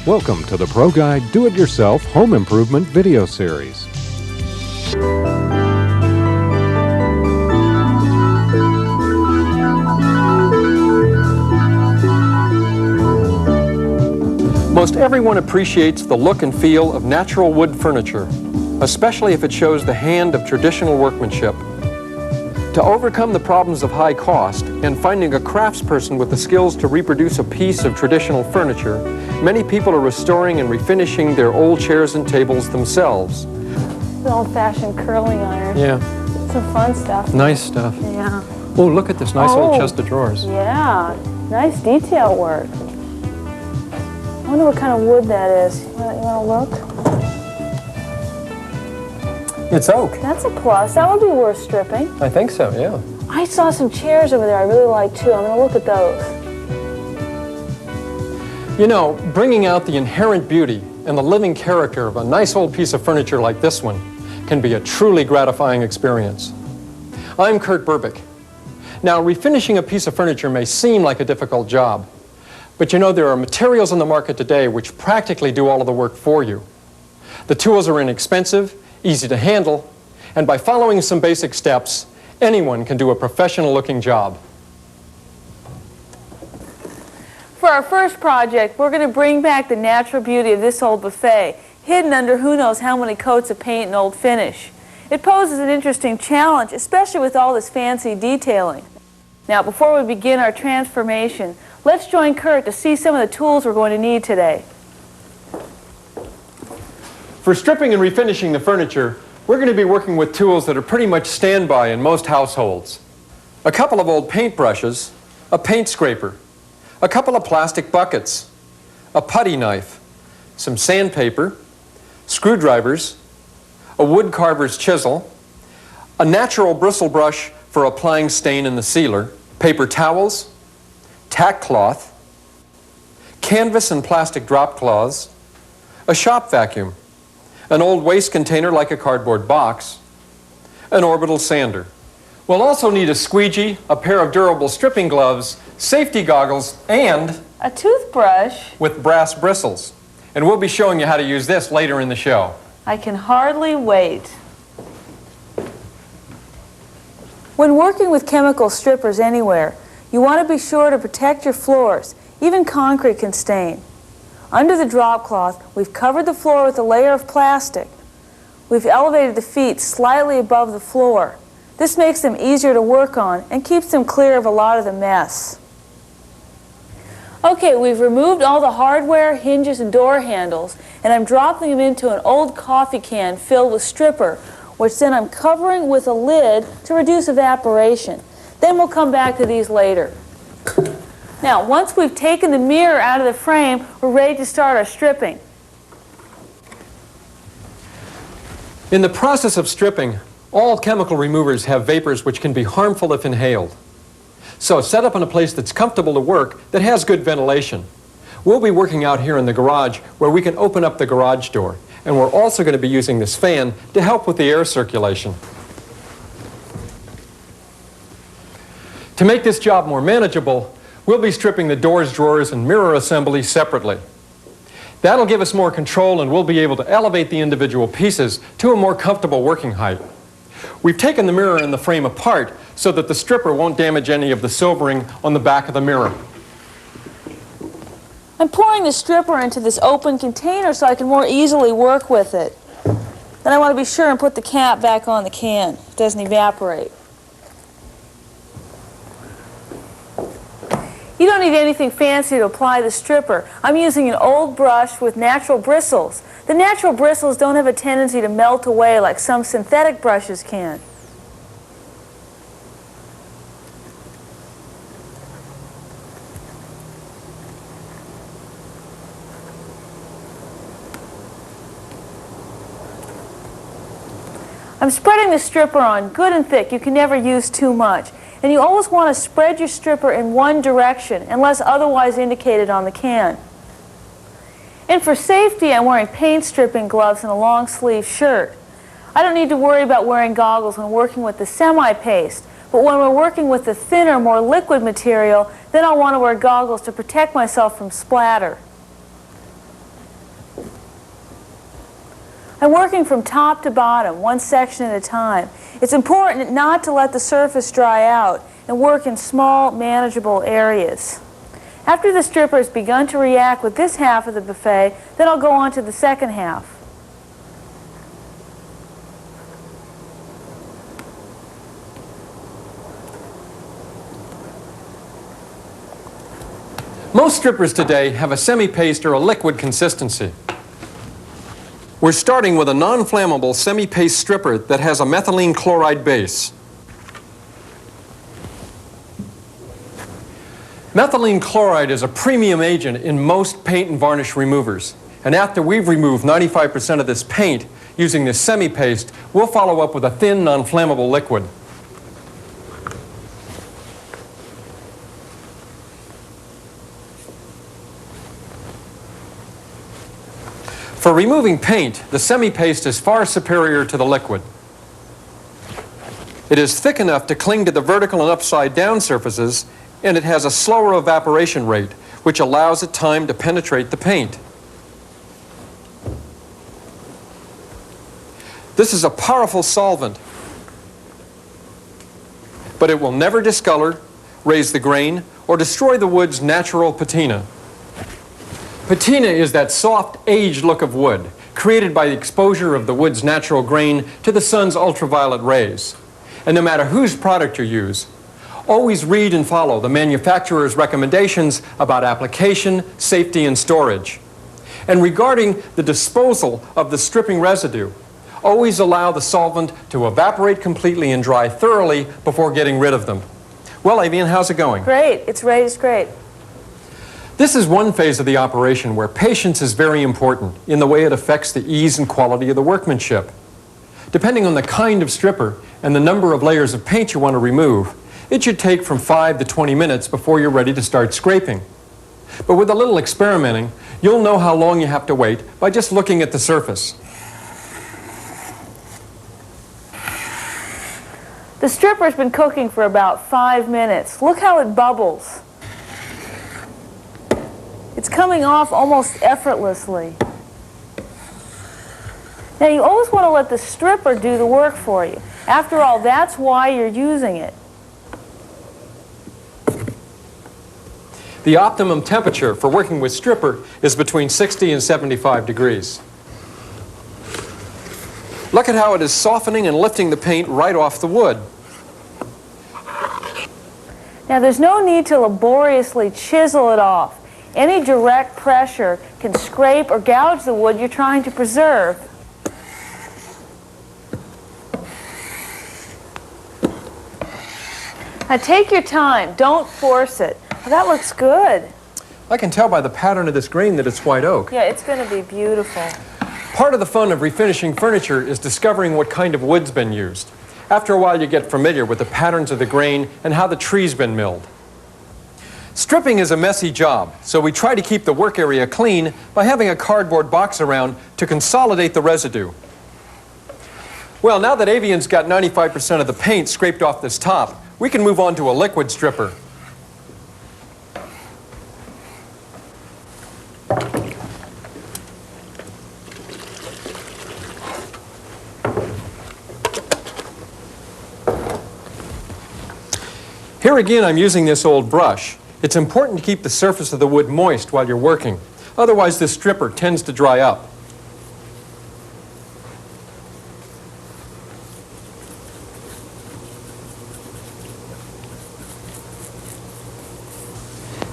Welcome to the Pro Guide Do-It-Yourself Home Improvement video series. Most everyone appreciates the look and feel of natural wood furniture, especially if it shows the hand of traditional workmanship. To overcome the problems of high cost and finding a craftsperson with the skills to reproduce a piece of traditional furniture, many people are restoring and refinishing their old chairs and tables themselves. The old-fashioned curling iron. Yeah. Some fun stuff. Nice stuff. Yeah. Oh, look at this nice old chest of drawers. Yeah. Nice detail work. I wonder what kind of wood that is. You want to look? It's oak. That's a plus. That would be worth stripping. I think so, yeah. I saw some chairs over there I really like too. I'm going to look at those. You know, bringing out the inherent beauty and the living character of a nice old piece of furniture like this one can be a truly gratifying experience. I'm Kurt Burbick. Now, refinishing a piece of furniture may seem like a difficult job, but you know there are materials on the market today which practically do all of the work for you. The tools are inexpensive, easy to handle, and by following some basic steps, anyone can do a professional-looking job. For our first project, we're going to bring back the natural beauty of this old buffet, hidden under who knows how many coats of paint and old finish. It poses an interesting challenge, especially with all this fancy detailing. Now, before we begin our transformation, let's join Kurt to see some of the tools we're going to need today. For stripping and refinishing the furniture, we're going to be working with tools that are pretty much standby in most households. A couple of old paint brushes, a paint scraper, a couple of plastic buckets, a putty knife, some sandpaper, screwdrivers, a wood carver's chisel, a natural bristle brush for applying stain in the sealer, paper towels, tack cloth, canvas and plastic drop cloths, a shop vacuum, an old waste container like a cardboard box, an orbital sander. We'll also need a squeegee, a pair of durable stripping gloves, safety goggles, and a toothbrush with brass bristles. And we'll be showing you how to use this later in the show. I can hardly wait. When working with chemical strippers anywhere, you want to be sure to protect your floors. Even concrete can stain. Under the drop cloth, we've covered the floor with a layer of plastic. We've elevated the feet slightly above the floor. This makes them easier to work on and keeps them clear of a lot of the mess. Okay, we've removed all the hardware, hinges, and door handles, and I'm dropping them into an old coffee can filled with stripper, which then I'm covering with a lid to reduce evaporation. Then we'll come back to these later. Now, once we've taken the mirror out of the frame, we're ready to start our stripping. In the process of stripping, all chemical removers have vapors which can be harmful if inhaled. So set up in a place that's comfortable to work, that has good ventilation. We'll be working out here in the garage where we can open up the garage door. And we're also going to be using this fan to help with the air circulation. To make this job more manageable, we'll be stripping the doors, drawers, and mirror assembly separately. That'll give us more control and we'll be able to elevate the individual pieces to a more comfortable working height. We've taken the mirror and the frame apart so that the stripper won't damage any of the silvering on the back of the mirror. I'm pouring the stripper into this open container so I can more easily work with it. Then I want to be sure and put the cap back on the can. It doesn't evaporate. You don't need anything fancy to apply the stripper. I'm using an old brush with natural bristles. The natural bristles don't have a tendency to melt away like some synthetic brushes can. I'm spreading the stripper on good and thick. You can never use too much. And you always want to spread your stripper in one direction unless otherwise indicated on the can. And for safety, I'm wearing paint stripping gloves and a long sleeve shirt. I don't need to worry about wearing goggles when working with the semi-paste, but when we're working with the thinner, more liquid material, then I'll want to wear goggles to protect myself from splatter. I'm working from top to bottom, one section at a time. It's important not to let the surface dry out and work in small, manageable areas. After the stripper has begun to react with this half of the buffet, then I'll go on to the second half. Most strippers today have a semi-paste or a liquid consistency. We're starting with a non-flammable semi-paste stripper that has a methylene chloride base. Methylene chloride is a premium agent in most paint and varnish removers. And after we've removed 95% of this paint using this semi-paste, we'll follow up with a thin, non-flammable liquid. For removing paint, the semi-paste is far superior to the liquid. It is thick enough to cling to the vertical and upside down surfaces, and it has a slower evaporation rate, which allows it time to penetrate the paint. This is a powerful solvent, but it will never discolor, raise the grain, or destroy the wood's natural patina. Patina is that soft, aged look of wood, created by the exposure of the wood's natural grain to the sun's ultraviolet rays. And no matter whose product you use, always read and follow the manufacturer's recommendations about application, safety, and storage. And regarding the disposal of the stripping residue, always allow the solvent to evaporate completely and dry thoroughly before getting rid of them. Well, Avian, how's it going? Great. It's great. This is one phase of the operation where patience is very important in the way it affects the ease and quality of the workmanship. Depending on the kind of stripper and the number of layers of paint you want to remove, it should take from 5 to 20 minutes before you're ready to start scraping. But with a little experimenting, you'll know how long you have to wait by just looking at the surface. The stripper's been cooking for about 5 minutes. Look how it bubbles. It's coming off almost effortlessly. Now you always want to let the stripper do the work for you. After all, that's why you're using it. The optimum temperature for working with stripper is between 60 and 75 degrees. Look at how it is softening and lifting the paint right off the wood. Now there's no need to laboriously chisel it off. Any direct pressure can scrape or gouge the wood you're trying to preserve. Now take your time. Don't force it. Oh, that looks good. I can tell by the pattern of this grain that it's white oak. Yeah, it's going to be beautiful. Part of the fun of refinishing furniture is discovering what kind of wood's been used. After a while, you get familiar with the patterns of the grain and how the tree's been milled. Stripping is a messy job, so we try to keep the work area clean by having a cardboard box around to consolidate the residue. Well, now that Avian's got 95% of the paint scraped off this top, we can move on to a liquid stripper. Here again, I'm using this old brush. It's important to keep the surface of the wood moist while you're working. Otherwise, this stripper tends to dry up.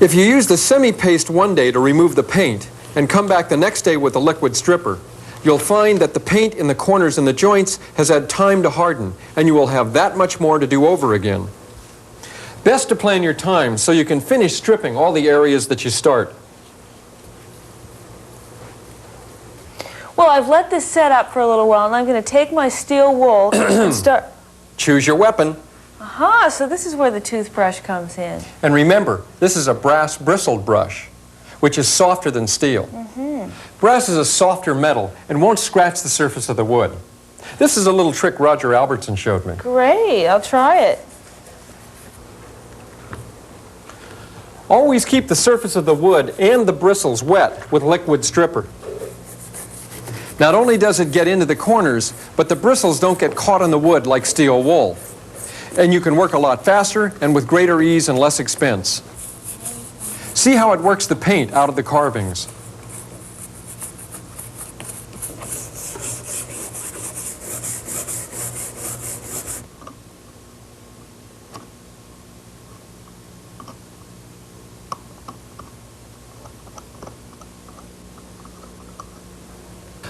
If you use the semi-paste one day to remove the paint and come back the next day with a liquid stripper, you'll find that the paint in the corners and the joints has had time to harden, and you will have that much more to do over again. Best to plan your time so you can finish stripping all the areas that you start. Well, I've let this set up for a little while, and I'm going to take my steel wool and start... Choose your weapon. Aha, so this is where the toothbrush comes in. And remember, this is a brass bristled brush, which is softer than steel. Brass is a softer metal and won't scratch the surface of the wood. This is a little trick Roger Albertson showed me. Great, I'll try it. Always keep the surface of the wood and the bristles wet with liquid stripper. Not only does it get into the corners, but the bristles don't get caught on the wood like steel wool. And you can work a lot faster and with greater ease and less expense. See how it works the paint out of the carvings.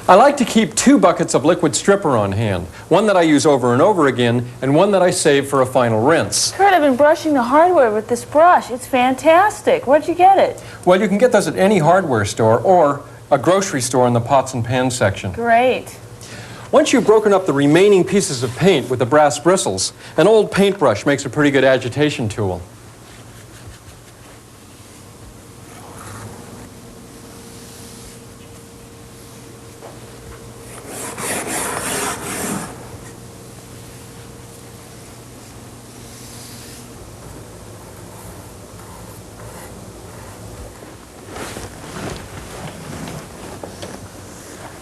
I like to keep 2 buckets of liquid stripper on hand, one that I use over and over again, and one that I save for a final rinse. Kurt, I've been brushing the hardware with this brush. It's fantastic. Where'd you get it? Well, you can get those at any hardware store or a grocery store in the pots and pans section. Great. Once you've broken up the remaining pieces of paint with the brass bristles, an old paintbrush makes a pretty good agitation tool.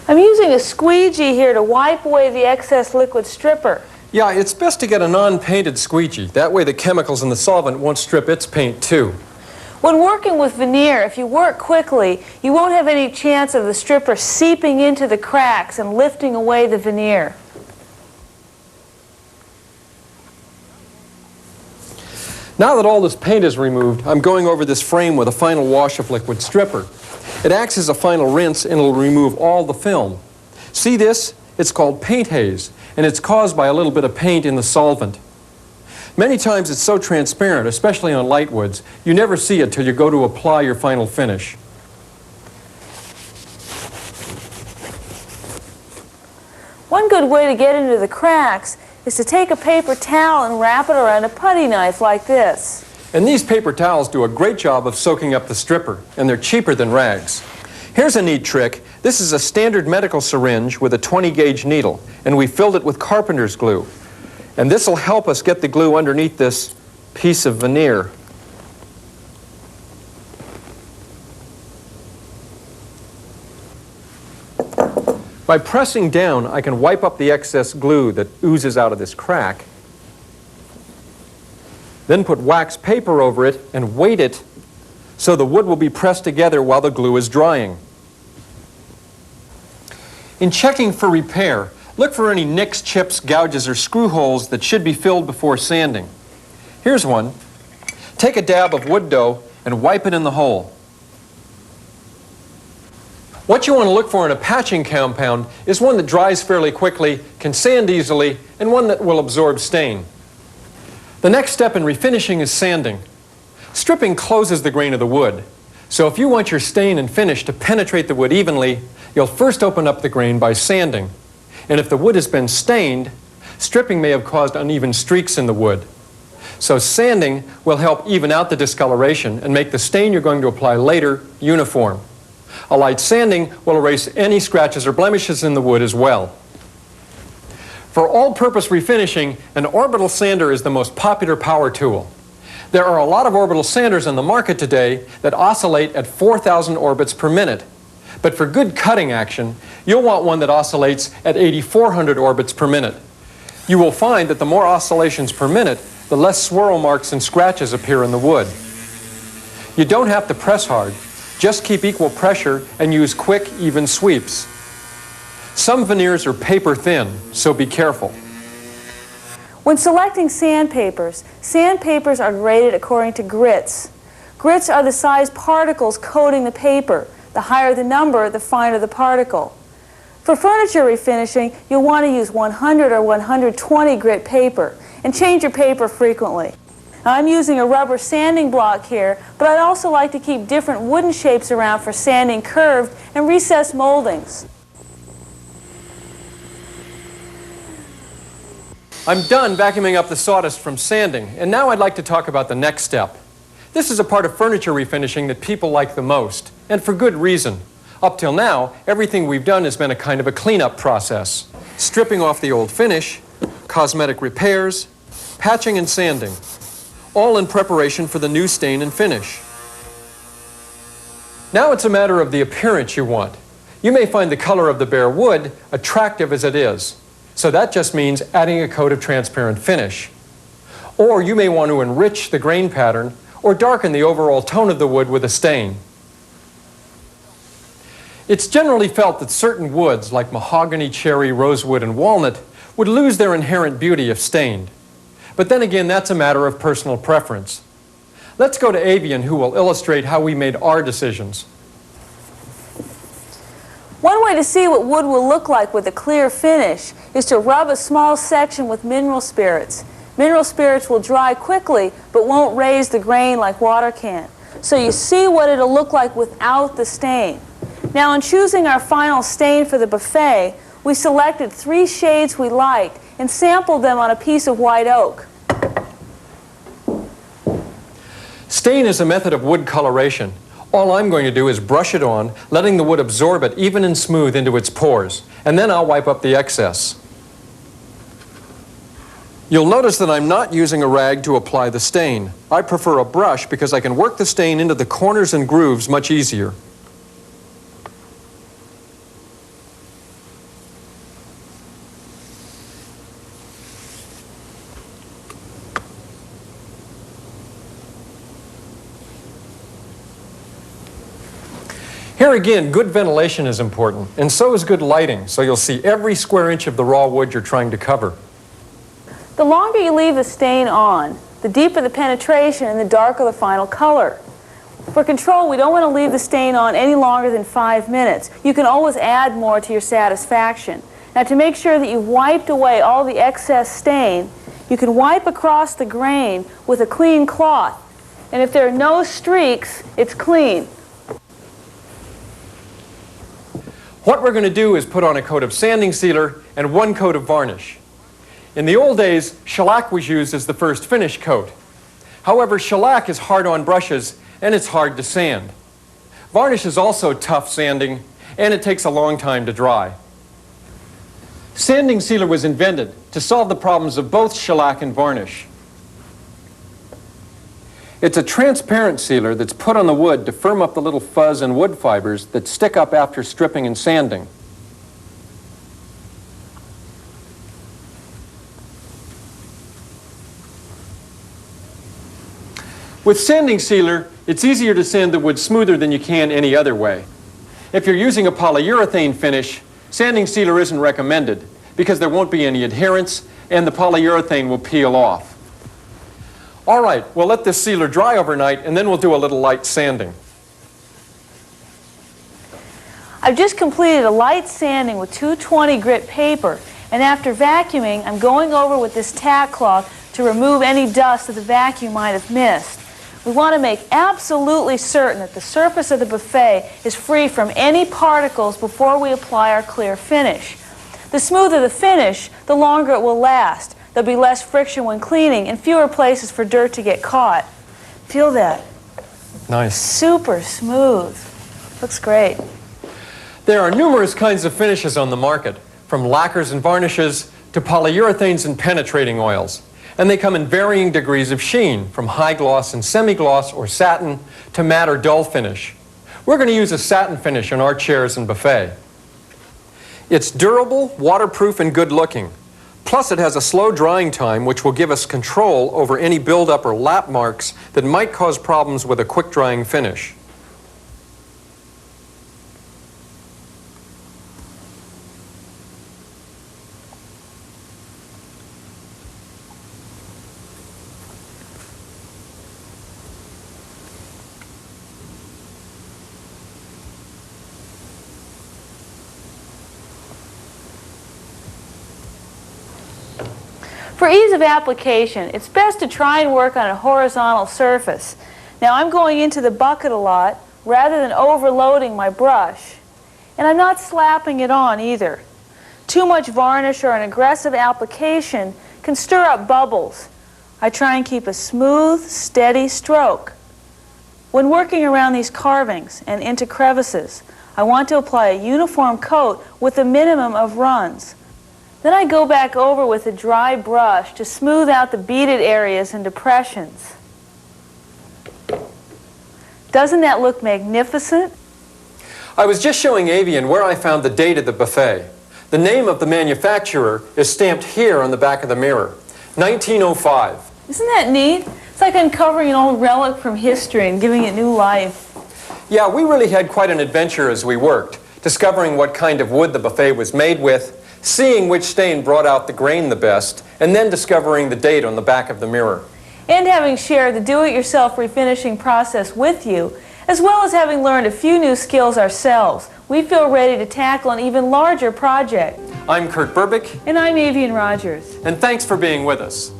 I'm using a squeegee here to wipe away the excess liquid stripper. Yeah, it's best to get a non-painted squeegee. That way the chemicals in the solvent won't strip its paint too. When working with veneer, if you work quickly, you won't have any chance of the stripper seeping into the cracks and lifting away the veneer. Now that all this paint is removed, I'm going over this frame with a final wash of liquid stripper. It acts as a final rinse and it'll remove all the film. See this? It's called paint haze, and it's caused by a little bit of paint in the solvent. Many times it's so transparent, especially on light woods, you never see it till you go to apply your final finish. One good way to get into the cracks is to take a paper towel and wrap it around a putty knife like this. And these paper towels do a great job of soaking up the stripper, and they're cheaper than rags. Here's a neat trick. This is a standard medical syringe with a 20-gauge needle, and we filled it with carpenter's glue. And this will help us get the glue underneath this piece of veneer. By pressing down, I can wipe up the excess glue that oozes out of this crack. Then put wax paper over it and weight it so the wood will be pressed together while the glue is drying. In checking for repair, look for any nicks, chips, gouges, or screw holes that should be filled before sanding. Here's one. Take a dab of wood dough and wipe it in the hole. What you want to look for in a patching compound is one that dries fairly quickly, can sand easily, and one that will absorb stain. The next step in refinishing is sanding. Stripping closes the grain of the wood, so if you want your stain and finish to penetrate the wood evenly, you'll first open up the grain by sanding. And if the wood has been stained, stripping may have caused uneven streaks in the wood. So sanding will help even out the discoloration and make the stain you're going to apply later uniform. A light sanding will erase any scratches or blemishes in the wood as well. For all-purpose refinishing, an orbital sander is the most popular power tool. There are a lot of orbital sanders on the market today that oscillate at 4,000 orbits per minute. But for good cutting action, you'll want one that oscillates at 8,400 orbits per minute. You will find that the more oscillations per minute, the less swirl marks and scratches appear in the wood. You don't have to press hard. Just keep equal pressure and use quick, even sweeps. Some veneers are paper thin, so be careful. When selecting sandpapers, sandpapers are graded according to grits. Grits are the size particles coating the paper. The higher the number, the finer the particle. For furniture refinishing, you'll want to use 100 or 120 grit paper, and change your paper frequently. Now, I'm using a rubber sanding block here, but I'd also like to keep different wooden shapes around for sanding curved and recessed moldings. I'm done vacuuming up the sawdust from sanding, and now I'd like to talk about the next step. This is a part of furniture refinishing that people like the most, and for good reason. Up till now, everything we've done has been a kind of a cleanup process. Stripping off the old finish, cosmetic repairs, patching and sanding, all in preparation for the new stain and finish. Now it's a matter of the appearance you want. You may find the color of the bare wood attractive as it is, so that just means adding a coat of transparent finish. Or you may want to enrich the grain pattern or darken the overall tone of the wood with a stain. It's generally felt that certain woods, like mahogany, cherry, rosewood, and walnut, would lose their inherent beauty if stained. But then again, that's a matter of personal preference. Let's go to Avian, who will illustrate how we made our decisions. One way to see what wood will look like with a clear finish is to rub a small section with mineral spirits. Mineral spirits will dry quickly, but won't raise the grain like water can. So you see what it'll look like without the stain. Now, in choosing our final stain for the buffet, we selected 3 shades we liked and sampled them on a piece of white oak. Stain is a method of wood coloration. All I'm going to do is brush it on, letting the wood absorb it even and smooth into its pores, and then I'll wipe up the excess. You'll notice that I'm not using a rag to apply the stain. I prefer a brush because I can work the stain into the corners and grooves much easier. Here again, good ventilation is important, and so is good lighting, so you'll see every square inch of the raw wood you're trying to cover. The longer you leave the stain on, the deeper the penetration and the darker the final color. For control, we don't want to leave the stain on any longer than 5 minutes. You can always add more to your satisfaction. Now, to make sure that you've wiped away all the excess stain, you can wipe across the grain with a clean cloth. And if there are no streaks, it's clean. What we're going to do is put on a coat of sanding sealer and 1 coat of varnish. In the old days, shellac was used as the first finish coat. However, shellac is hard on brushes and it's hard to sand. Varnish is also tough sanding and it takes a long time to dry. Sanding sealer was invented to solve the problems of both shellac and varnish. It's a transparent sealer that's put on the wood to firm up the little fuzz and wood fibers that stick up after stripping and sanding. With sanding sealer, it's easier to sand the wood smoother than you can any other way. If you're using a polyurethane finish, sanding sealer isn't recommended because there won't be any adherence and the polyurethane will peel off. All right, we'll let this sealer dry overnight and then we'll do a little light sanding. I've just completed a light sanding with 220 grit paper, and after vacuuming, I'm going over with this tack cloth to remove any dust that the vacuum might have missed. We want to make absolutely certain that the surface of the buffet is free from any particles before we apply our clear finish. The smoother the finish, the longer it will last. There'll be less friction when cleaning and fewer places for dirt to get caught. Feel that? Nice. Super smooth. Looks great. There are numerous kinds of finishes on the market, from lacquers and varnishes to polyurethanes and penetrating oils. And they come in varying degrees of sheen, from high gloss and semi-gloss or satin to matte or dull finish. We're going to use a satin finish on our chairs and buffet. It's durable, waterproof, and good looking. Plus, it has a slow drying time, which will give us control over any buildup or lap marks that might cause problems with a quick drying finish. For ease of application, it's best to try and work on a horizontal surface. Now, I'm going into the bucket a lot rather than overloading my brush. And I'm not slapping it on either. Too much varnish or an aggressive application can stir up bubbles. I try and keep a smooth, steady stroke. When working around these carvings and into crevices, I want to apply a uniform coat with a minimum of runs. Then I go back over with a dry brush to smooth out the beaded areas and depressions. Doesn't that look magnificent? I was just showing Avian where I found the date of the buffet. The name of the manufacturer is stamped here on the back of the mirror, 1905. Isn't that neat? It's like uncovering an old relic from history and giving it new life. Yeah, we really had quite an adventure as we worked, discovering what kind of wood the buffet was made with, seeing which stain brought out the grain the best, and then discovering the date on the back of the mirror. And having shared the do-it-yourself refinishing process with you, as well as having learned a few new skills ourselves, we feel ready to tackle an even larger project. I'm Kurt Burbick. And I'm Avian Rogers. And thanks for being with us.